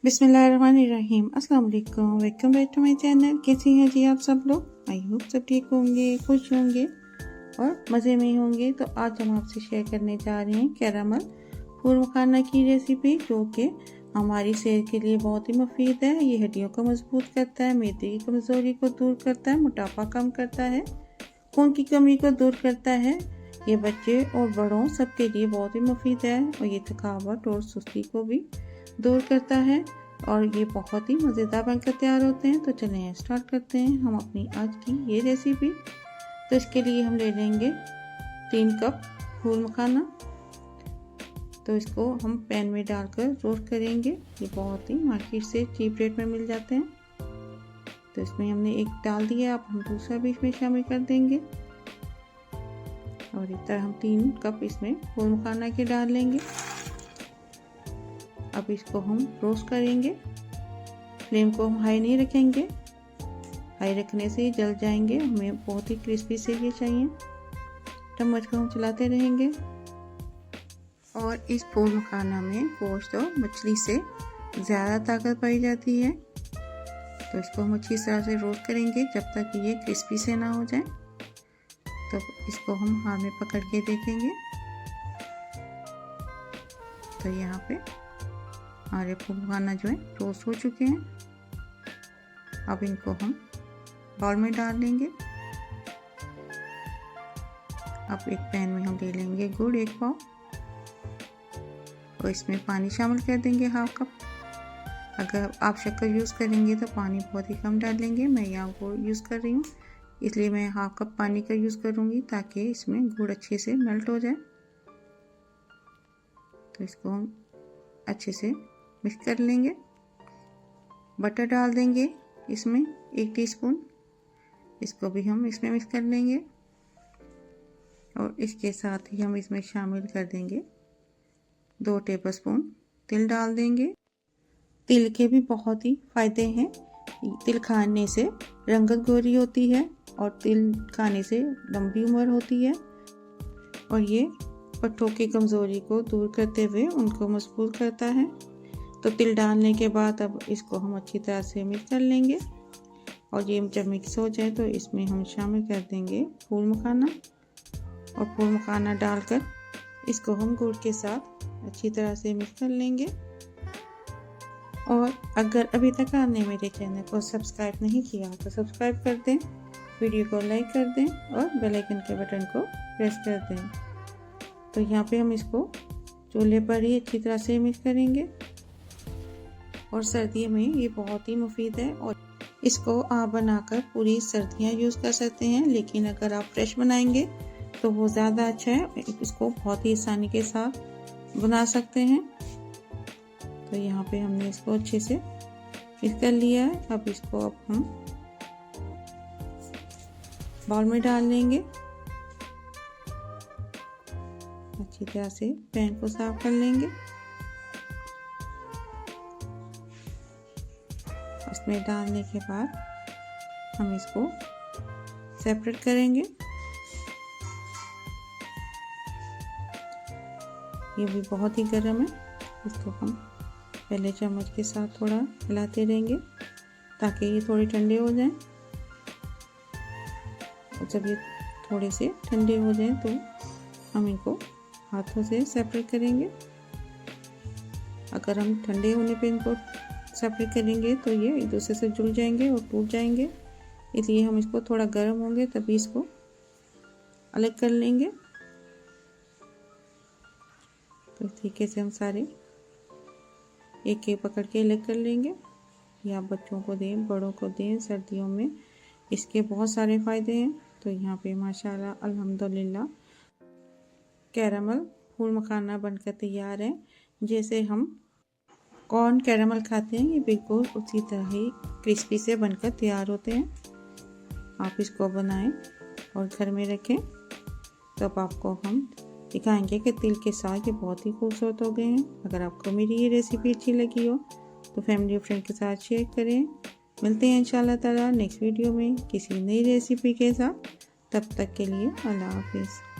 बिस्मिल्लाहिर्रहमानिर्रहीम। अस्सलाम वालेकुम, welcome back to my channel. कैसी हैं जी आप सब लोग? आई होप सब ठीक होंगे, खुश होंगे और मज़े में होंगे। तो आज हम आपसे शेयर करने जा रहे हैं कैरामल फूल मखाना की रेसिपी, जो कि हमारी सेहत के लिए बहुत ही मुफीद है। ये हड्डियों को मजबूत करता है, मैदे की कमज़ोरी को दूर करता है, मोटापा कम करता है, खून की कमी को दूर करता है। ये बच्चे और बड़ों सबके लिए बहुत ही मुफीद है और ये थकावट और सुस्ती को भी दूर करता है और ये बहुत ही मज़ेदार बनकर तैयार होते हैं। तो चलें स्टार्ट करते हैं हम अपनी आज की ये रेसिपी। तो इसके लिए हम ले लेंगे 3 कप फूल मखाना। तो इसको हम पैन में डालकर रोस्ट करेंगे। ये बहुत ही मार्केट से चीप रेट में मिल जाते हैं। तो इसमें हमने एक डाल दिया, अब हम दूसरा भी इसमें शामिल कर देंगे और इस तरह हम 3 कप इसमें फूल मखाना के डाल लेंगे। अब इसको हम रोस्ट करेंगे। फ्लेम को हम हाई नहीं रखेंगे, हाई रखने से जल जाएंगे। हमें बहुत ही क्रिस्पी से ये चाहिए। चम्मच को हम चलाते रहेंगे। और इस फूल मखाना में गोश्त और मछली से ज़्यादा ताकत पाई जाती है। तो इसको हम अच्छी तरह से रोस्ट करेंगे जब तक ये क्रिस्पी से ना हो जाए। तो इसको हम हाथ में पकड़ के देखेंगे। तो यहाँ पे हमारे फूल मखाना जो है रोस्ट हो चुके हैं। अब इनको हम बाउल में डाल लेंगे। अब एक पैन में हम ले लेंगे गुड़ 1 पाव और इसमें पानी शामिल कर देंगे 1/2 कप। अगर आप शक्कर यूज़ करेंगे तो पानी बहुत ही कम डालेंगे। मैं यहाँ गुड़ यूज़ कर रही हूँ, इसलिए मैं 1/2 कप पानी का यूज़ करूँगी ताकि इसमें गुड़ अच्छे से मेल्ट हो जाए। तो इसको हम अच्छे से मिक्स कर लेंगे। बटर डाल देंगे इसमें 1 टीस्पून। इसको भी हम इसमें मिक्स कर लेंगे और इसके साथ ही हम इसमें शामिल कर देंगे 2 टेबलस्पून तिल डाल देंगे। तिल के भी बहुत ही फ़ायदे हैं। तिल खाने से रंगत गोरी होती है और तिल खाने से लंबी उम्र होती है और ये पट्टों की कमज़ोरी को दूर करते हुए उनको मजबूत करता है। तो तिल डालने के बाद अब इसको हम अच्छी तरह से मिक्स कर लेंगे और ये जब मिक्स हो जाए तो इसमें हम शामिल कर देंगे फूल मखाना और फूल मखाना डालकर इसको हम गुड़ के साथ अच्छी तरह से मिक्स कर लेंगे। और अगर अभी तक आपने मेरे चैनल को सब्सक्राइब नहीं किया तो सब्सक्राइब कर दें, वीडियो को लाइक कर दें और बेल आइकन के बटन को प्रेस कर दें। तो यहाँ पे हम इसको चूल्हे पर ही अच्छी तरह से मिक्स करेंगे और सर्दियों में ये बहुत ही मुफीद है और इसको आप बनाकर पूरी सर्दियाँ यूज़ कर सकते हैं। लेकिन अगर आप फ्रेश बनाएंगे तो वो ज़्यादा अच्छा है। इसको बहुत ही आसानी के साथ बना सकते हैं। तो यहाँ पे हमने इसको अच्छे से मिक्स कर लिया है। अब इसको हम बाउल में डाल लेंगे। अच्छी तरह से पैन को साफ कर लेंगे। इसमें डालने के बाद हम इसको सेपरेट करेंगे। ये भी बहुत ही गर्म है। इसको हम पहले चम्मच के साथ थोड़ा हिलाते रहेंगे ताकि ये थोड़े ठंडे हो जाएं। और जब ये थोड़े से ठंडे हो जाएं तो हम इनको हाथों से सेपरेट करेंगे। अगर हम ठंडे होने पे इनको सेपरेट करेंगे तो ये एक दूसरे से जुड़ जाएंगे और टूट जाएंगे। इसलिए हम इसको थोड़ा गर्म होंगे तभी इसको अलग कर लेंगे। तो इस तरीके से हम सारे एक एक पकड़ के अलग कर लेंगे। या बच्चों को दें, बड़ों को दें, सर्दियों में इसके बहुत सारे फ़ायदे हैं। तो यहाँ पे माशाल्लाह अल्हम्दुलिल्लाह कैरामल फूल मखाना बनकर तैयार है। जैसे हम कॉर्न कैरामल खाते हैं, ये बिल्कुल उसी तरह ही क्रिस्पी से बनकर तैयार होते हैं। आप इसको बनाएं और घर में रखें। तब आपको हम दिखाएंगे कि तिल के साथ ये बहुत ही खूबसूरत हो गए हैं। अगर आपको मेरी ये रेसिपी अच्छी लगी हो तो फैमिली और फ्रेंड के साथ शेयर करें। मिलते हैं इंशाल्लाह ताला नेक्स्ट वीडियो में किसी नई रेसिपी के साथ। तब तक के लिए अल्लाह हाफिज़।